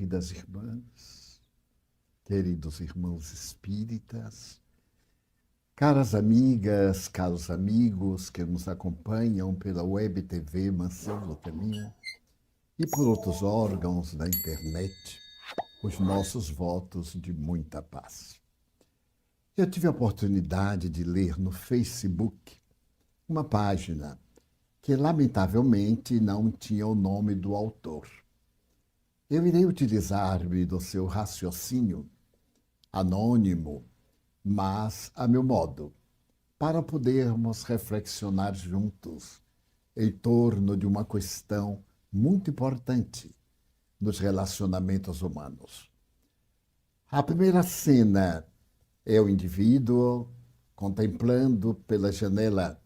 Queridas irmãs, queridos irmãos espíritas, caras amigas, caros amigos que nos acompanham pela Web TV Mansão do Caminho e por outros órgãos da internet, os nossos votos de muita paz. Eu tive a oportunidade de ler no Facebook uma página que, lamentavelmente, não tinha o nome do autor. Eu irei utilizar-me do seu raciocínio anônimo, mas a meu modo, para podermos reflexionar juntos em torno de uma questão muito importante nos relacionamentos humanos. A primeira cena é o indivíduo contemplando pela janela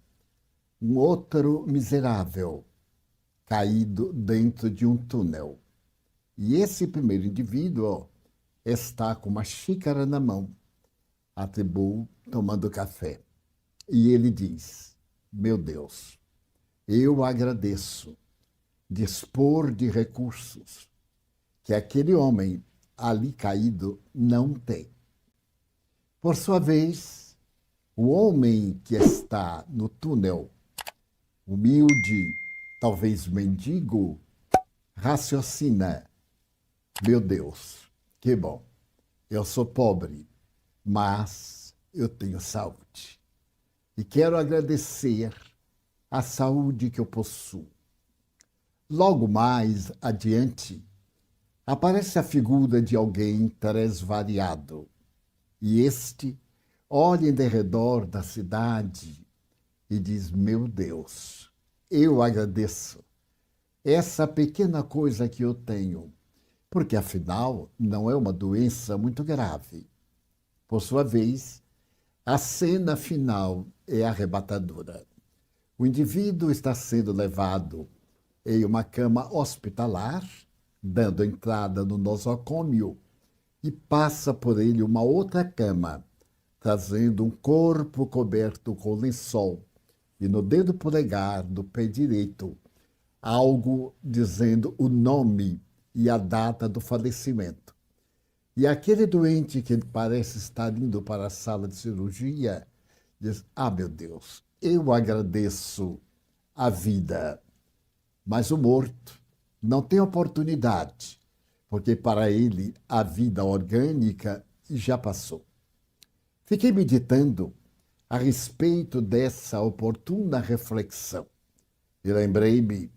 um outro miserável caído dentro de um túnel. E esse primeiro indivíduo está com uma xícara na mão, atribui tomando café. E ele diz: meu Deus, eu agradeço dispor de recursos que aquele homem ali caído não tem. Por sua vez, o homem que está no túnel, humilde, talvez mendigo, raciocina: meu Deus, que bom, eu sou pobre, mas eu tenho saúde. E quero agradecer a saúde que eu possuo. Logo mais adiante, aparece a figura de alguém tresvariado. E este olha em derredor da cidade e diz: meu Deus, eu agradeço essa pequena coisa que eu tenho, porque afinal não é uma doença muito grave. Por sua vez, a cena final é arrebatadora. O indivíduo está sendo levado em uma cama hospitalar, dando entrada no nosocômio, e passa por ele uma outra cama, trazendo um corpo coberto com lençol, e no dedo polegar do pé direito, algo dizendo o nome e a data do falecimento. E aquele doente que parece estar indo para a sala de cirurgia diz: ah, meu Deus, eu agradeço a vida. Mas o morto não tem oportunidade, porque para ele a vida orgânica já passou. Fiquei meditando a respeito dessa oportuna reflexão e lembrei-me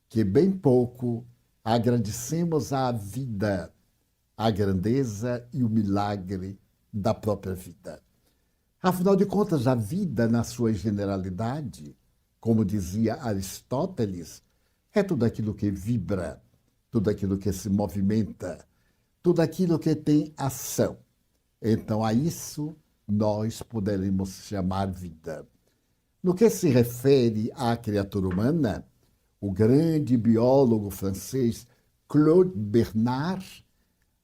que bem pouco agradecemos à vida, a grandeza e o milagre da própria vida. Afinal de contas, a vida, na sua generalidade, como dizia Aristóteles, é tudo aquilo que vibra, tudo aquilo que se movimenta, tudo aquilo que tem ação. Então, a isso nós poderemos chamar vida. No que se refere à criatura humana, o grande biólogo francês Claude Bernard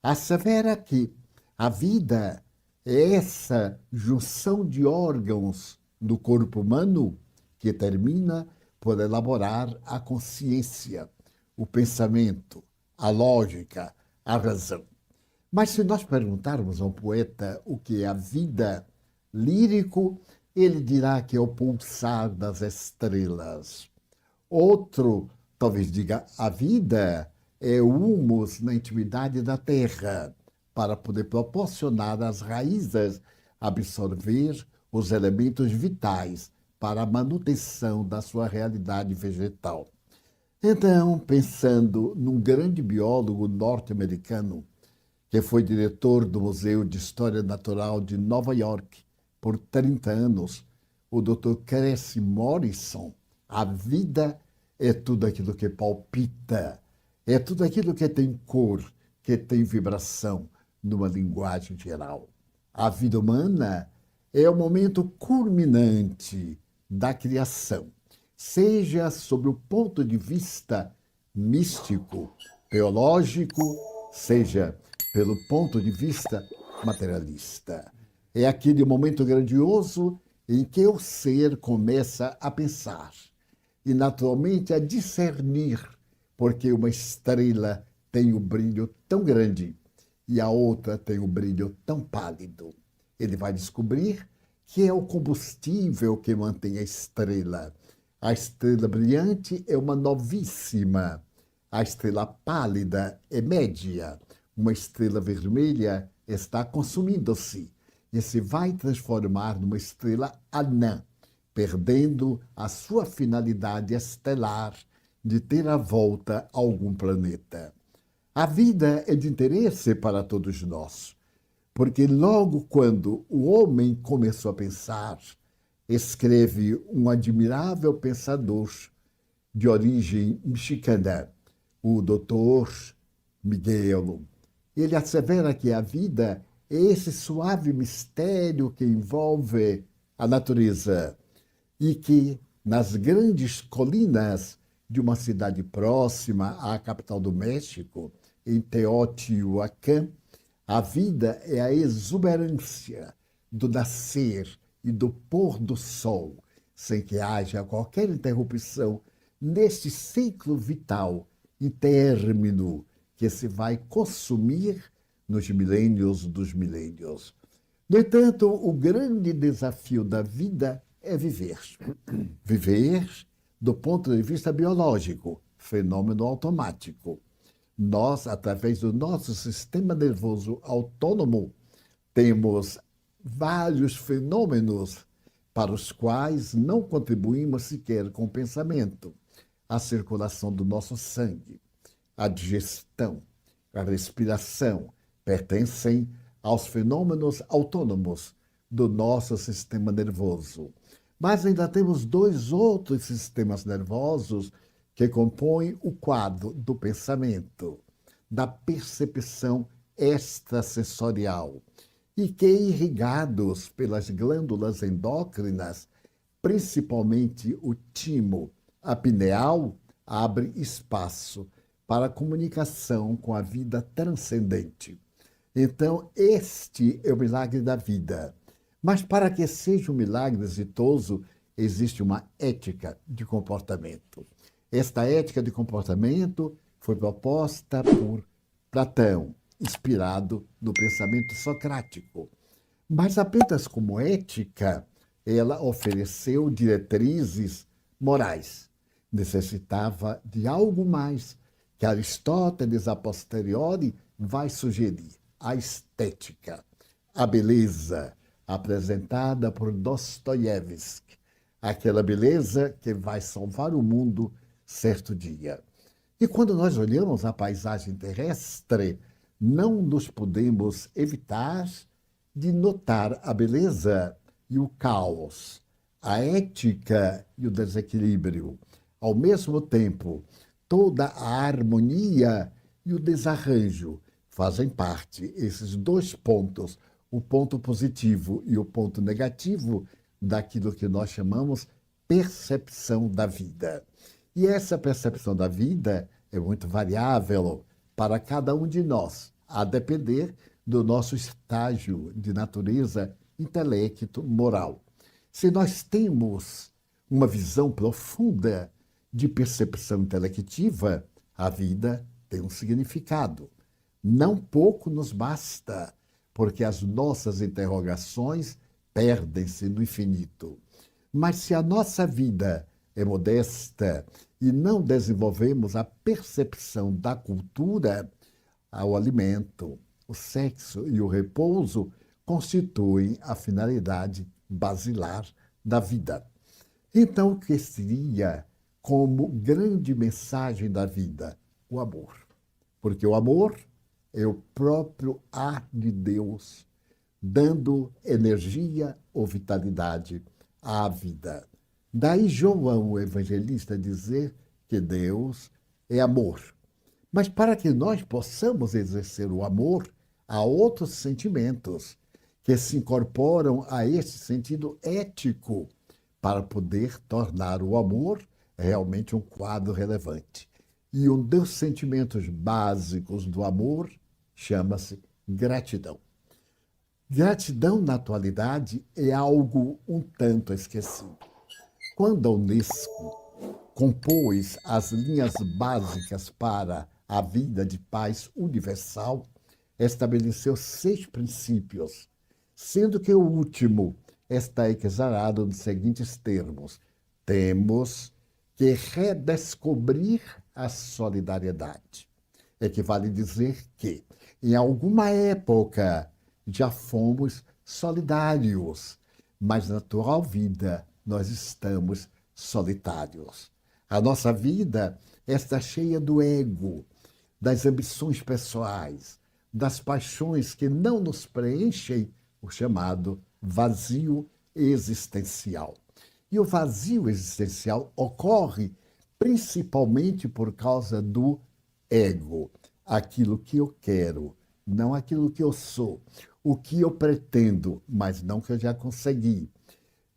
assevera que a vida é essa junção de órgãos do corpo humano que termina por elaborar a consciência, o pensamento, a lógica, a razão. Mas se nós perguntarmos ao poeta o que é a vida, lírico, ele dirá que é o pulsar das estrelas. Outro talvez diga: a vida é o humus na intimidade da terra, para poder proporcionar às raízes absorver os elementos vitais para a manutenção da sua realidade vegetal. Então, pensando num grande biólogo norte-americano, que foi diretor do Museu de História Natural de Nova York por 30 anos, o Dr. Cressy Morrison, a vida é tudo aquilo que palpita, é tudo aquilo que tem cor, que tem vibração, numa linguagem geral. A vida humana é o momento culminante da criação, seja sob o ponto de vista místico, teológico, seja pelo ponto de vista materialista. É aquele momento grandioso em que o ser começa a pensar e, naturalmente, a discernir, porque uma estrela tem o brilho tão grande e a outra tem o brilho tão pálido? Ele vai descobrir que é o combustível que mantém a estrela. A estrela brilhante é uma novíssima. A estrela pálida é média. Uma estrela vermelha está consumindo-se e se vai transformar numa estrela anã, perdendo a sua finalidade estelar de ter a volta a algum planeta. A vida é de interesse para todos nós, porque logo quando o homem começou a pensar, escreve um admirável pensador de origem mexicana, o doutor Miguel. Ele assevera que a vida é esse suave mistério que envolve a natureza e que nas grandes colinas de uma cidade próxima à capital do México, em Teotihuacan, a vida é a exuberância do nascer e do pôr do sol, sem que haja qualquer interrupção neste ciclo vital e término que se vai consumir nos milênios dos milênios. No entanto, o grande desafio da vida é viver. Viver do ponto de vista biológico, fenômeno automático. Nós, através do nosso sistema nervoso autônomo, temos vários fenômenos para os quais não contribuímos sequer com o pensamento. A circulação do nosso sangue, a digestão, a respiração pertencem aos fenômenos autônomos do nosso sistema nervoso. Mas ainda temos dois outros sistemas nervosos que compõem o quadro do pensamento, da percepção extrasensorial, e que, irrigados pelas glândulas endócrinas, principalmente o timo, a pineal, abre espaço para a comunicação com a vida transcendente. Então, este é o milagre da vida. Mas para que seja um milagre exitoso, existe uma ética de comportamento. Esta ética de comportamento foi proposta por Platão, inspirado no pensamento socrático. Mas apenas como ética, ela ofereceu diretrizes morais. Necessitava de algo mais que Aristóteles, a posteriori, vai sugerir: a estética, a beleza, apresentada por Dostoiévski, aquela beleza que vai salvar o mundo certo dia. E quando nós olhamos a paisagem terrestre, não nos podemos evitar de notar a beleza e o caos, a ética e o desequilíbrio. Ao mesmo tempo, toda a harmonia e o desarranjo fazem parte, esses dois pontos, o ponto positivo e o ponto negativo, daquilo que nós chamamos percepção da vida. E essa percepção da vida é muito variável para cada um de nós, a depender do nosso estágio de natureza intelecto moral. Se nós temos uma visão profunda de percepção intelectiva, a vida tem um significado. Não pouco nos basta, porque as nossas interrogações perdem-se no infinito. Mas se a nossa vida é modesta e não desenvolvemos a percepção da cultura, o alimento, o sexo e o repouso constituem a finalidade basilar da vida. Então, o que seria como grande mensagem da vida? O amor. Porque o amor é o próprio ar de Deus, dando energia ou vitalidade à vida. Daí João, o evangelista, dizer que Deus é amor. Mas para que nós possamos exercer o amor, há outros sentimentos que se incorporam a esse sentido ético para poder tornar o amor realmente um quadro relevante. E um dos sentimentos básicos do amor chama-se gratidão. Gratidão, na atualidade, é algo um tanto esquecido. Quando a Unesco compôs as linhas básicas para a vida de paz universal, estabeleceu 6 princípios, sendo que o último está exarado nos seguintes termos: temos que redescobrir a solidariedade. Equivale dizer que, em alguma época, já fomos solidários, mas na atual vida nós estamos solitários. A nossa vida está cheia do ego, das ambições pessoais, das paixões que não nos preenchem, o chamado vazio existencial. E o vazio existencial ocorre principalmente por causa do ego, aquilo que eu quero, não aquilo que eu sou, o que eu pretendo, mas não que eu já consegui.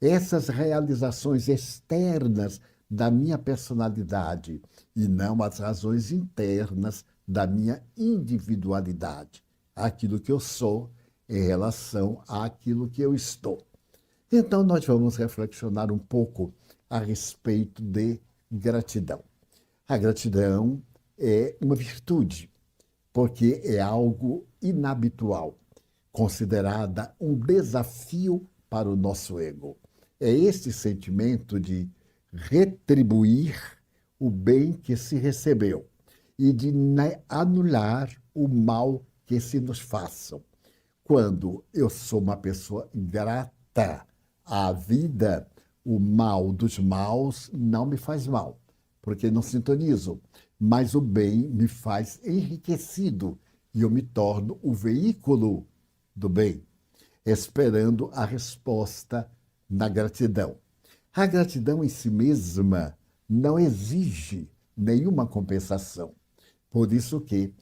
Essas realizações externas da minha personalidade e não as razões internas da minha individualidade, aquilo que eu sou em relação àquilo que eu estou. Então, nós vamos reflexionar um pouco a respeito de gratidão. A gratidão é uma virtude, porque é algo inabitual, considerada um desafio para o nosso ego. É este sentimento de retribuir o bem que se recebeu e de anular o mal que se nos façam. Quando eu sou uma pessoa grata à vida, o mal dos maus não me faz mal, porque não sintonizo, mas o bem me faz enriquecido e eu me torno o veículo do bem, esperando a resposta na gratidão. A gratidão em si mesma não exige nenhuma compensação. Por isso que,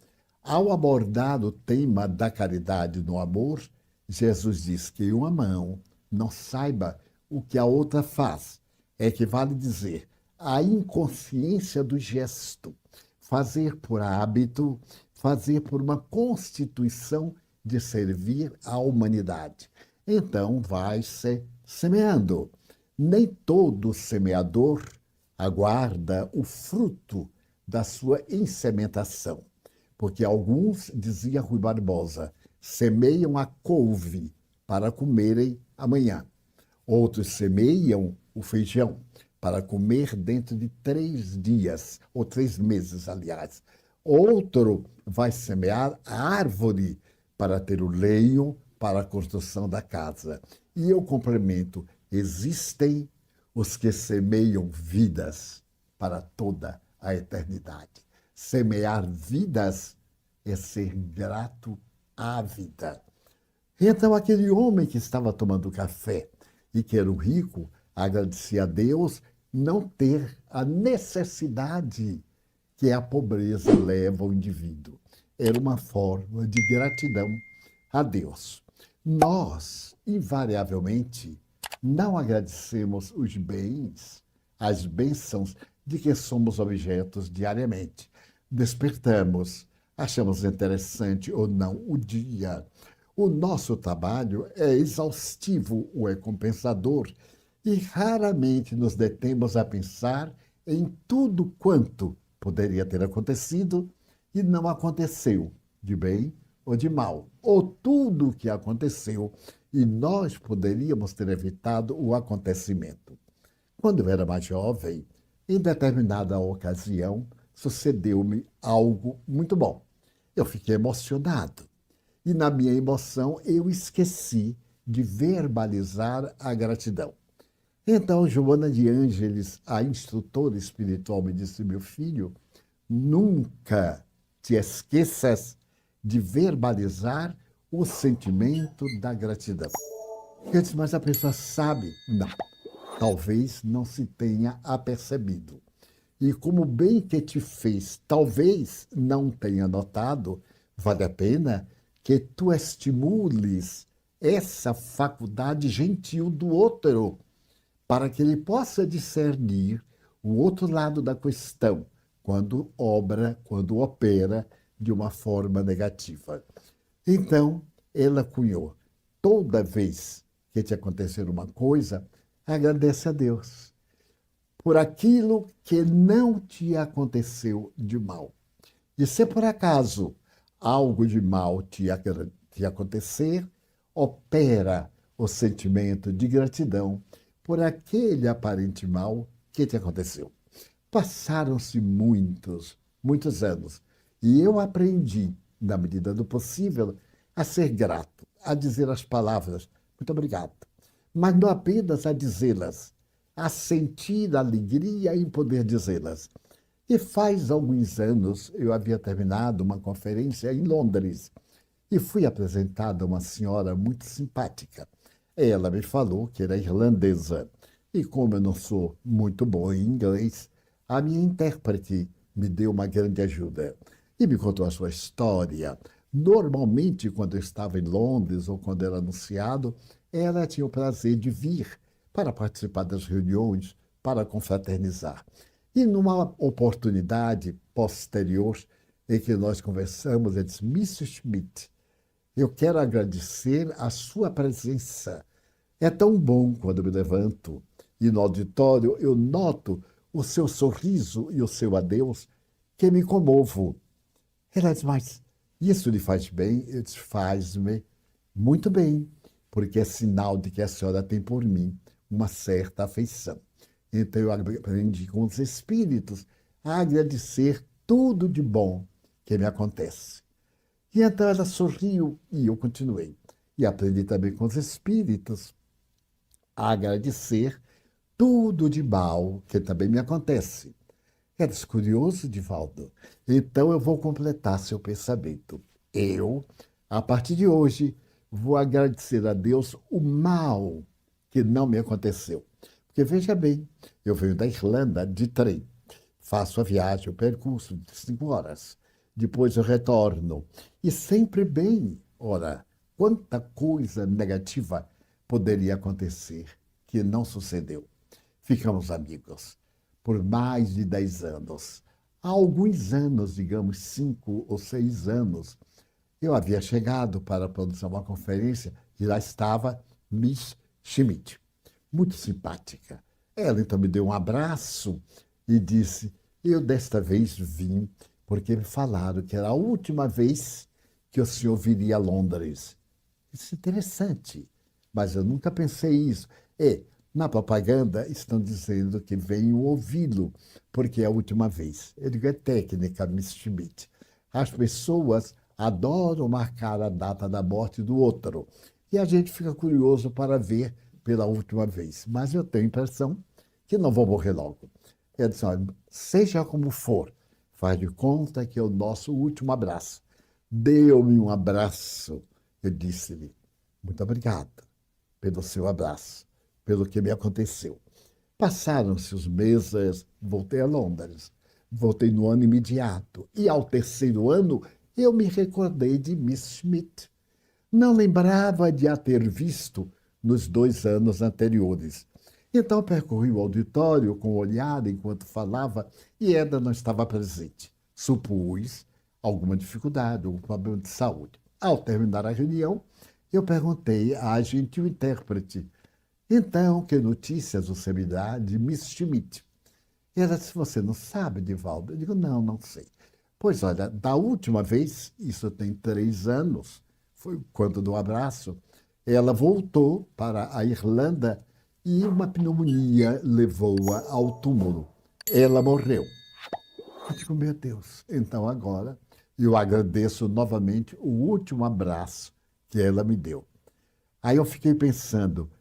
ao abordar o tema da caridade no amor, Jesus diz que uma mão não saiba o que a outra faz. Equivale dizer a inconsciência do gesto, fazer por hábito, fazer por uma constituição de servir à humanidade. Então vai se semeando. Nem todo semeador aguarda o fruto da sua insementação, porque alguns, dizia Rui Barbosa, semeiam a couve para comerem amanhã. Outros semeiam o feijão para comer dentro de 3 dias, ou 3 meses, aliás. Outro vai semear a árvore para ter o lenho para a construção da casa. E eu complemento, existem os que semeiam vidas para toda a eternidade. Semear vidas é ser grato à vida. Então, aquele homem que estava tomando café e que era um rico, agradecia a Deus não ter a necessidade que a pobreza leva ao indivíduo. Era uma forma de gratidão a Deus. Nós, invariavelmente, não agradecemos os bens, as bênçãos de que somos objetos diariamente. Despertamos, achamos interessante ou não o dia. O nosso trabalho é exaustivo ou é compensador e raramente nos detemos a pensar em tudo quanto poderia ter acontecido e não aconteceu, de bem ou de mal, ou tudo o que aconteceu e nós poderíamos ter evitado o acontecimento. Quando eu era mais jovem, em determinada ocasião, sucedeu-me algo muito bom. Eu fiquei emocionado. E na minha emoção eu esqueci de verbalizar a gratidão. Então, Joana de Ângeles, a instrutora espiritual, me disse: meu filho, nunca te esqueças de verbalizar o sentimento da gratidão. Eu disse, mas a pessoa sabe? Não, talvez não se tenha apercebido. E como o bem que te fez talvez não tenha notado, vale a pena que tu estimules essa faculdade gentil do outro, para que ele possa discernir o outro lado da questão, quando obra, quando opera de uma forma negativa. Então, ela cunhou, toda vez que te acontecer uma coisa, agradece a Deus por aquilo que não te aconteceu de mal. E se por acaso algo de mal te acontecer, opera o sentimento de gratidão por aquele aparente mal que te aconteceu. Passaram-se muitos anos e eu aprendi, na medida do possível, a ser grato, a dizer as palavras muito obrigado, mas não apenas a dizê-las, a sentir a alegria em poder dizê-las. E faz alguns anos eu havia terminado uma conferência em Londres e fui apresentado a uma senhora muito simpática. Ela me falou que era irlandesa e, como eu não sou muito bom em inglês, a minha intérprete me deu uma grande ajuda e me contou a sua história. Normalmente, quando eu estava em Londres ou quando era anunciado, ela tinha o prazer de vir para participar das reuniões, para confraternizar. E numa oportunidade posterior em que nós conversamos, ele disse: Mr. Schmidt, eu quero agradecer a sua presença. É tão bom quando me levanto e no auditório eu noto o seu sorriso e o seu adeus que me comovo. Ela diz: mas isso lhe faz bem? Eu disse: faz-me muito bem, porque é sinal de que a senhora tem por mim uma certa afeição. Então eu aprendi com os espíritos a agradecer tudo de bom que me acontece. E então ela sorriu e eu continuei. E aprendi também com os espíritos a agradecer tudo de mal que também me acontece. Eres curioso, Divaldo? Então eu vou completar seu pensamento. Eu, a partir de hoje, vou agradecer a Deus o mal que não me aconteceu. Porque veja bem, eu venho da Irlanda de trem, faço a viagem, o percurso de 5 horas. Depois eu retorno. E sempre bem. Ora, quanta coisa negativa poderia acontecer que não sucedeu. Ficamos amigos por mais de 10 anos. Há alguns anos, digamos 5 ou 6 anos, eu havia chegado para produzir uma conferência e lá estava Miss Schmidt, muito simpática. Ela então me deu um abraço e disse: eu desta vez vim porque me falaram que era a última vez que o senhor viria a Londres. Isso é interessante, mas eu nunca pensei isso. Na propaganda estão dizendo que venho ouvi-lo, porque é a última vez. Eu digo: é técnica, Miss Schmidt. As pessoas adoram marcar a data da morte do outro. E a gente fica curioso para ver pela última vez. Mas eu tenho a impressão que não vou morrer logo. Eu disse: olha, seja como for, faz de conta que é o nosso último abraço. Deu-me um abraço. Eu disse-lhe: muito obrigado pelo seu abraço, pelo que me aconteceu. Passaram-se os meses, voltei a Londres. Voltei no ano imediato. E ao terceiro ano, eu me recordei de Miss Schmidt. Não lembrava de a ter visto nos 2 anos anteriores. Então percorri o auditório com o olhar enquanto falava e ela não estava presente. Supus alguma dificuldade, algum problema de saúde. Ao terminar a reunião, eu perguntei à gentil intérprete: então, que notícias você me dá de Miss Schmidt? E ela disse: você não sabe, Divaldo? Eu digo: não, não sei. Pois olha, da última vez, isso tem 3 anos, foi quando do abraço, ela voltou para a Irlanda e uma pneumonia levou-a ao túmulo. Ela morreu. Eu digo: meu Deus. Então agora eu agradeço novamente o último abraço que ela me deu. Aí eu fiquei pensando,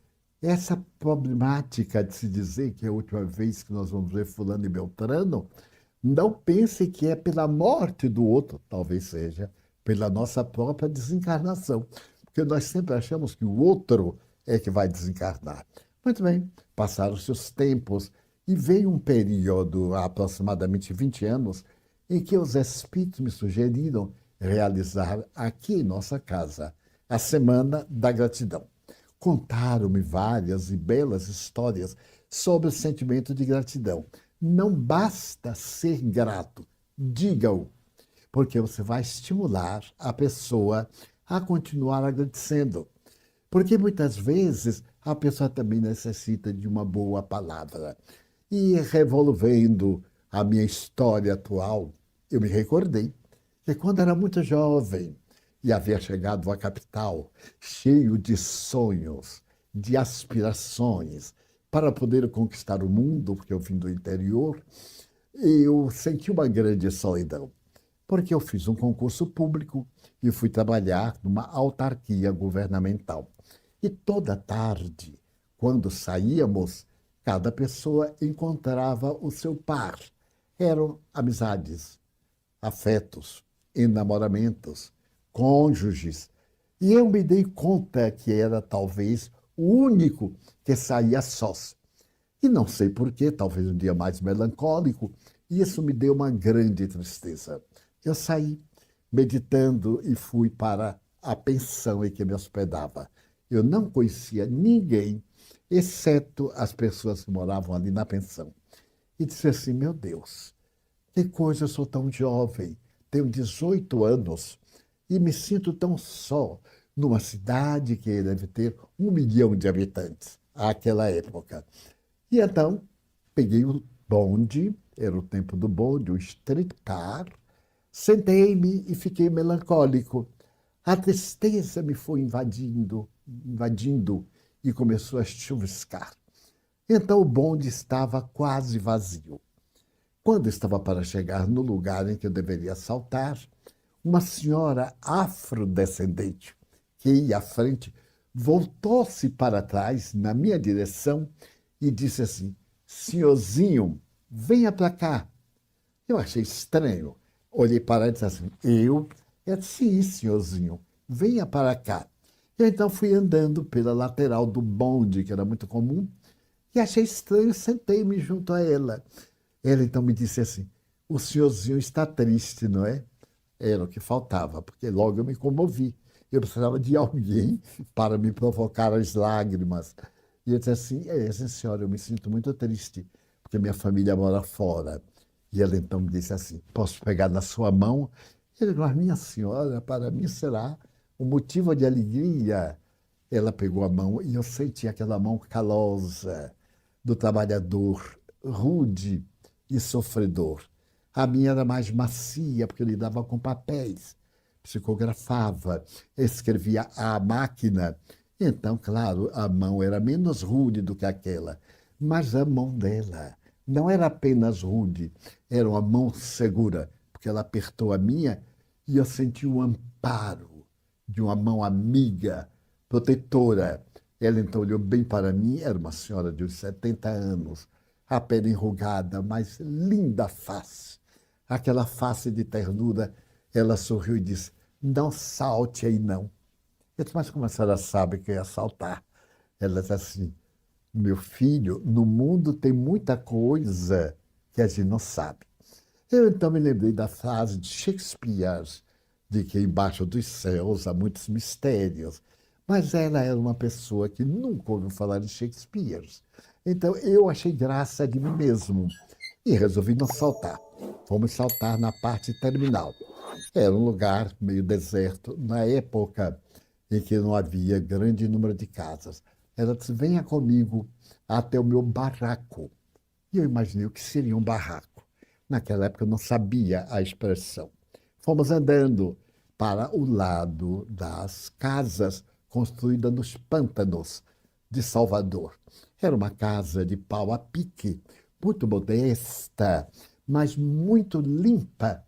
essa problemática de se dizer que é a última vez que nós vamos ver fulano e Beltrano, não pense que é pela morte do outro, talvez seja pela nossa própria desencarnação, porque nós sempre achamos que o outro é que vai desencarnar. Muito bem, passaram-se os tempos e veio um período, há aproximadamente 20 anos, em que os espíritos me sugeriram realizar aqui em nossa casa a Semana da Gratidão. Contaram-me várias e belas histórias sobre o sentimento de gratidão. Não basta ser grato, diga-o, porque você vai estimular a pessoa a continuar agradecendo. Porque muitas vezes a pessoa também necessita de uma boa palavra. E revolvendo a minha história atual, eu me recordei que quando era muito jovem e havia chegado à capital, cheio de sonhos, de aspirações, para poder conquistar o mundo, porque eu vim do interior, eu senti uma grande solidão, porque eu fiz um concurso público e fui trabalhar numa autarquia governamental. E toda tarde, quando saíamos, cada pessoa encontrava o seu par. Eram amizades, afetos, enamoramentos, cônjuges. E eu me dei conta que era talvez o único que saía sós. E não sei porquê, talvez um dia mais melancólico, e isso me deu uma grande tristeza. Eu saí meditando e fui para a pensão em que me hospedava. Eu não conhecia ninguém, exceto as pessoas que moravam ali na pensão. E disse assim: meu Deus, que coisa, eu sou tão jovem, tenho 18 anos e me sinto tão só numa cidade que deve ter 1 milhão de habitantes àquela época. E então peguei o bonde, era o tempo do bonde, o streetcar, sentei-me e fiquei melancólico. A tristeza me foi invadindo e começou a chuviscar. Então o bonde estava quase vazio. Quando estava para chegar no lugar em que eu deveria saltar, uma senhora afrodescendente que ia à frente voltou-se para trás, na minha direção, e disse assim: senhorzinho, venha para cá. Eu achei estranho. Olhei para ela e disse assim: eu? Ela disse: sim, senhorzinho, venha para cá. Eu então fui andando pela lateral do bonde, que era muito comum, e achei estranho, sentei-me junto a ela. Ela então me disse assim: o senhorzinho está triste, não é? Era o que faltava, porque logo eu me comovi. Eu precisava de alguém para me provocar as lágrimas. E eu disse assim: é, sim, senhora, eu me sinto muito triste, porque minha família mora fora. E ela então me disse assim: posso pegar na sua mão? Eu digo: mas minha senhora, para mim será um motivo de alegria. Ela pegou a mão e eu senti aquela mão calosa do trabalhador, rude e sofredor. A minha era mais macia, porque eu lidava com papéis, psicografava, escrevia à máquina. Então, claro, a mão era menos rude do que aquela, mas a mão dela não era apenas rude, era uma mão segura, porque ela apertou a minha e eu senti o amparo de uma mão amiga, protetora. Ela então olhou bem para mim, era uma senhora de uns 70 anos, a pele enrugada, mas linda face. Aquela face de ternura, ela sorriu e disse: não salte aí não. Eu disse: mas como a senhora sabe que eu ia saltar? Ela disse assim: meu filho, no mundo tem muita coisa que a gente não sabe. Eu então me lembrei da frase de Shakespeare, de que embaixo dos céus há muitos mistérios. Mas ela era uma pessoa que nunca ouviu falar de Shakespeare. Então eu achei graça de mim mesmo e resolvi não saltar. Fomos saltar na parte terminal. Era um lugar meio deserto, na época em que não havia grande número de casas. Ela disse: venha comigo até o meu barraco. E eu imaginei o que seria um barraco. Naquela época eu não sabia a expressão. Fomos andando para o lado das casas construídas nos pântanos de Salvador. Era uma casa de pau a pique, muito modesta, mas muito limpa.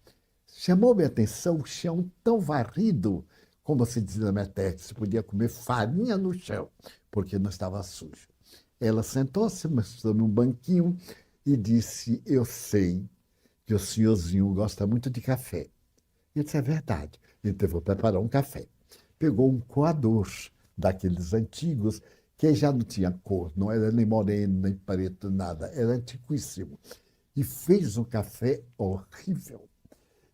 Chamou minha atenção o chão tão varrido, como se diz na minha terra, que se podia comer farinha no chão, porque não estava sujo. Ela sentou-se, mostrou num banquinho e disse: eu sei que o senhorzinho gosta muito de café. Eu disse: é verdade. Então eu vou preparar um café. Pegou um coador daqueles antigos, que já não tinha cor, não era nem moreno, nem preto, nada, era antiquíssimo. E fez um café horrível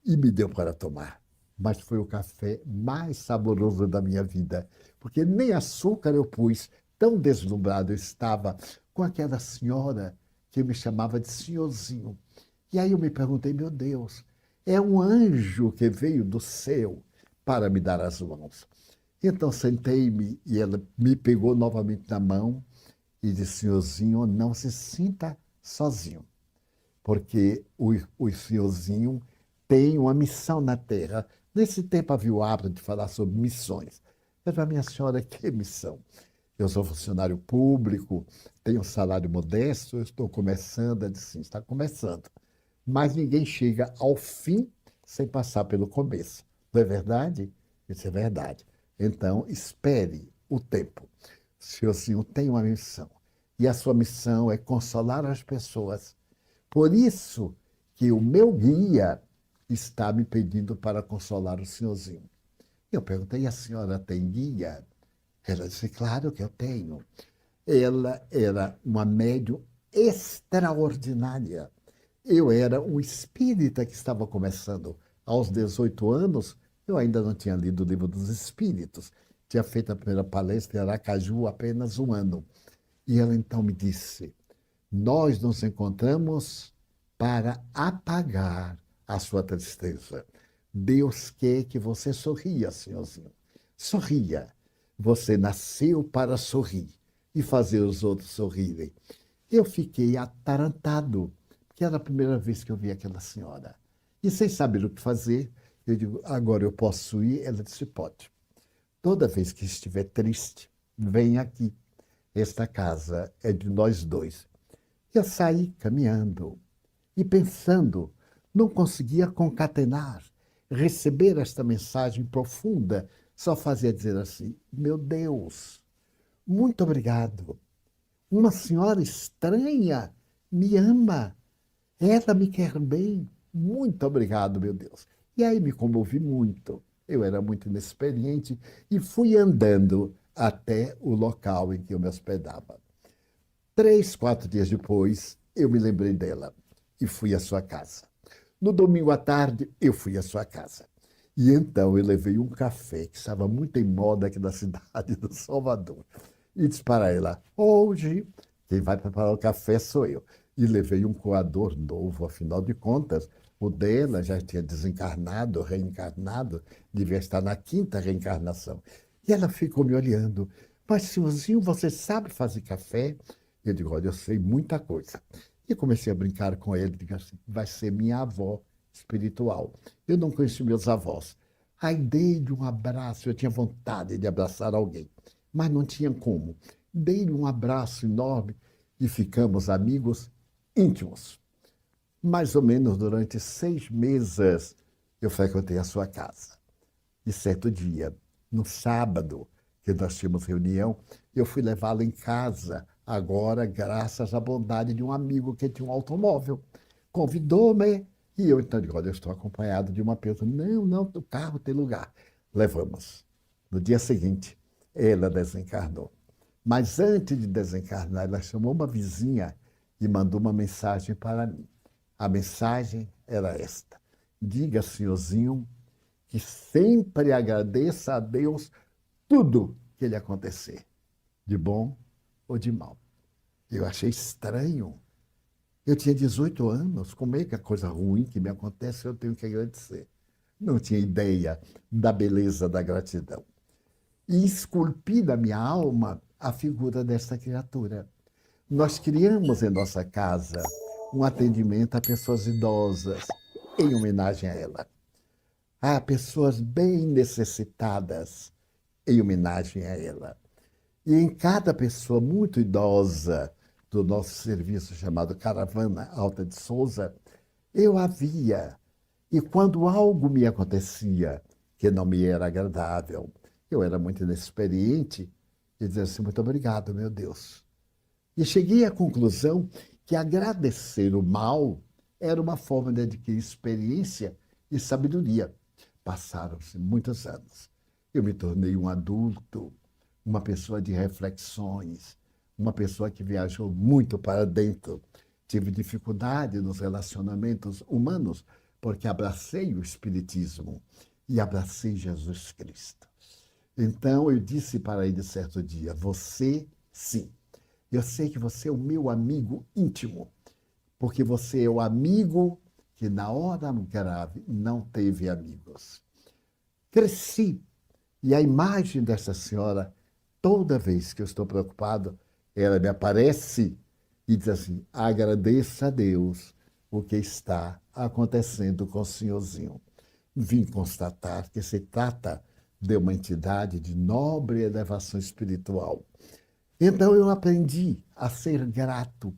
e me deu para tomar. Mas foi o café mais saboroso da minha vida, porque nem açúcar eu pus, tão deslumbrado eu estava com aquela senhora que me chamava de senhorzinho. E aí eu me perguntei: meu Deus, é um anjo que veio do céu para me dar as mãos. Então sentei-me e ela me pegou novamente na mão e disse: senhorzinho, não se sinta sozinho, porque o senhorzinho tenho uma missão na Terra. Nesse tempo havia o hábito de falar sobre missões. Eu falei, minha senhora, que missão? Eu sou funcionário público, tenho um salário modesto, eu estou começando. Ela disse, sim, está começando. Mas ninguém chega ao fim sem passar pelo começo. Não é verdade? Isso é verdade. Então, espere o tempo. Senhorzinho tem uma missão. E a sua missão é consolar as pessoas. Por isso que o meu guia está me pedindo para consolar o senhorzinho. Eu perguntei, a senhora tem guia? Ela disse, claro que eu tenho. Ela era uma médium extraordinária. Eu era um espírita que estava começando. Aos 18 anos, eu ainda não tinha lido o Livro dos Espíritos. Tinha feito a primeira palestra em Aracaju há apenas um ano. E ela então me disse, nós nos encontramos para apagar a sua tristeza. Deus quer que você sorria, senhorzinho. Sorria. Você nasceu para sorrir e fazer os outros sorrirem. Eu fiquei atarantado, porque era a primeira vez que eu vi aquela senhora. E sem saber o que fazer, eu digo, agora eu posso ir? Ela disse, pode. Toda vez que estiver triste, vem aqui. Esta casa é de nós dois. Eu saí caminhando e pensando, não conseguia concatenar, receber esta mensagem profunda, só fazia dizer assim, meu Deus, muito obrigado. Uma senhora estranha me ama, ela me quer bem, muito obrigado, meu Deus. E aí me comovi muito, eu era muito inexperiente e fui andando até o local em que eu me hospedava. 3, 4 dias depois, eu me lembrei dela e fui à sua casa. No domingo à tarde, eu fui à sua casa. E então eu levei um café que estava muito em moda aqui na cidade do Salvador. E disse para ela, hoje quem vai preparar o café sou eu. E levei um coador novo, afinal de contas, o dela já tinha desencarnado, reencarnado, devia estar na 5ª reencarnação. E ela ficou me olhando. Mas, senhorzinho, você sabe fazer café? Eu digo, olha, eu sei muita coisa. E comecei a brincar com ele, digo assim, vai ser minha avó espiritual. Eu não conheci meus avós. Aí dei-lhe um abraço, eu tinha vontade de abraçar alguém, mas não tinha como. Dei-lhe um abraço enorme e ficamos amigos íntimos. Mais ou menos durante 6 meses eu frequentei a sua casa. E certo dia, no sábado, que nós tínhamos reunião, eu fui levá-la em casa, agora graças à bondade de um amigo que tinha um automóvel. Convidou-me e eu então digo, olha, eu estou acompanhado de uma pessoa. Não, não, o carro tem lugar. Levamos. No dia seguinte, ela desencarnou. Mas antes de desencarnar, ela chamou uma vizinha e mandou uma mensagem para mim. A mensagem era esta. Diga, senhorzinho, que sempre agradeça a Deus tudo que lhe acontecer, de bom ou de mal. Eu achei estranho. Eu tinha 18 anos, como é que a coisa ruim que me acontece eu tenho que agradecer? Não tinha ideia da beleza da gratidão. E esculpi na minha alma a figura desta criatura. Nós criamos em nossa casa um atendimento a pessoas idosas, em homenagem a ela. A pessoas bem necessitadas, em homenagem a ela. E em cada pessoa muito idosa do nosso serviço chamado Caravana Alta de Souza, eu a via. E quando algo me acontecia que não me era agradável, eu era muito inexperiente, e dizia assim, muito obrigado, meu Deus. E cheguei à conclusão que agradecer o mal era uma forma de adquirir experiência e sabedoria. Passaram-se muitos anos. Eu me tornei um adulto, uma pessoa de reflexões, uma pessoa que viajou muito para dentro. Tive dificuldade nos relacionamentos humanos, porque abracei o Espiritismo e abracei Jesus Cristo. Então eu disse para ele certo dia, você sim, eu sei que você é o meu amigo íntimo, porque você é o amigo que na hora grave não teve amigos. Cresci e a imagem dessa senhora, toda vez que eu estou preocupado, ela me aparece e diz assim, agradeça a Deus o que está acontecendo com o senhorzinho. Vim constatar que se trata de uma entidade de nobre elevação espiritual. Então eu aprendi a ser grato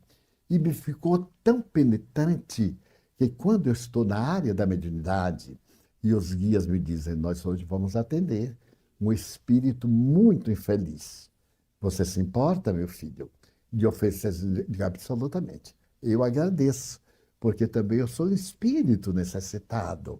e me ficou tão penetrante que quando eu estou na área da mediunidade e os guias me dizem, nós hoje vamos atender um espírito muito infeliz. Você se importa, meu filho? De oferecer, absolutamente. Eu agradeço, porque também eu sou um espírito necessitado.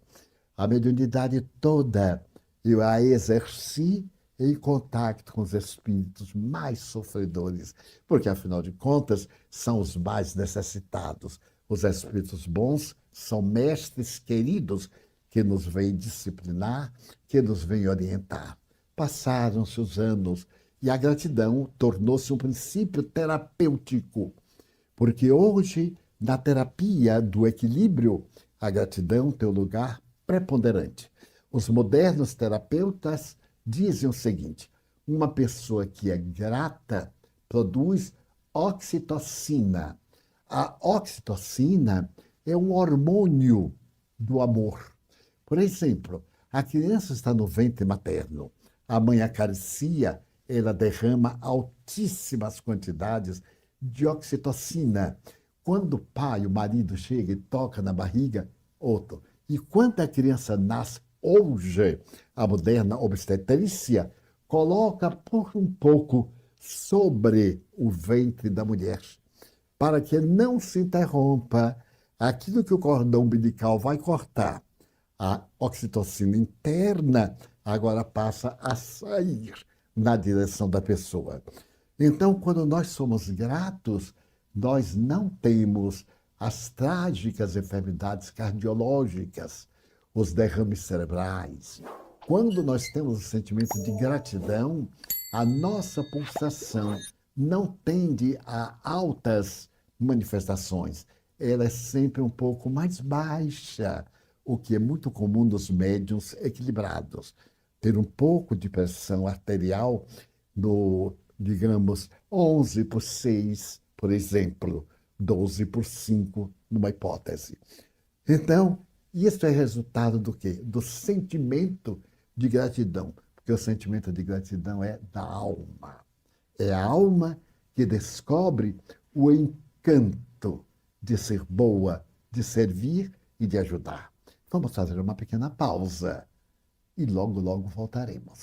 A mediunidade toda eu a exerci em contato com os espíritos mais sofredores, porque, afinal de contas, são os mais necessitados. Os espíritos bons são mestres queridos que nos vêm disciplinar, que nos vêm orientar. Passaram-se os anos e a gratidão tornou-se um princípio terapêutico, porque hoje, na terapia do equilíbrio, a gratidão tem um lugar preponderante. Os modernos terapeutas dizem o seguinte: uma pessoa que é grata produz oxitocina. A oxitocina é um hormônio do amor. Por exemplo, a criança está no ventre materno, a mãe acaricia, ela derrama altíssimas quantidades de oxitocina. Quando o pai, o marido, chega e toca na barriga, outro. E quando a criança nasce, hoje, a moderna obstetrícia coloca por um pouco sobre o ventre da mulher, para que não se interrompa aquilo que o cordão umbilical vai cortar. A oxitocina interna agora passa a sair na direção da pessoa. Então, quando nós somos gratos, nós não temos as trágicas enfermidades cardiológicas, os derrames cerebrais. Quando nós temos o sentimento de gratidão, a nossa pulsação não tende a altas manifestações. Ela é sempre um pouco mais baixa, o que é muito comum nos médiuns equilibrados. Ter um pouco de pressão arterial no, digamos, 11/6, por exemplo, 12/5, numa hipótese. Então, isso é resultado do quê? Do sentimento de gratidão, porque o sentimento de gratidão é da alma. É a alma que descobre o encanto de ser boa, de servir e de ajudar. Vamos fazer uma pequena pausa e logo, logo voltaremos.